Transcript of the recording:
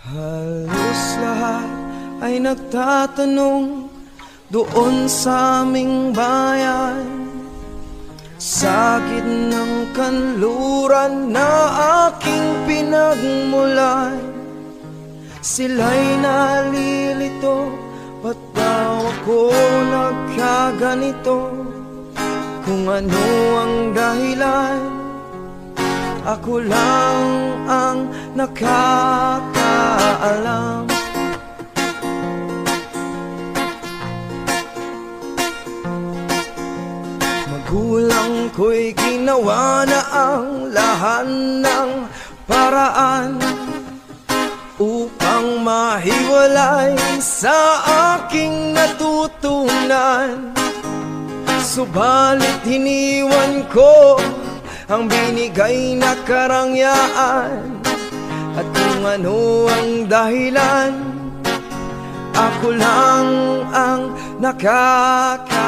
Halos lahat ay nagtatanong doon sa aming bayan, sa gitnang kanluran na aking pinagmulan. Sila'y nalilito, ba't daw ako nagkaganito? Kung ano ang dahilan, ako lang ang nakakaalam. Magulang ko'y ginawa na ang lahat ng paraan upang mahiwalay sa aking natutunan. Subalit hiniwan ko ang binigay na karangyaan, at kung ano ang dahilan, ako lang ang nakakaalam.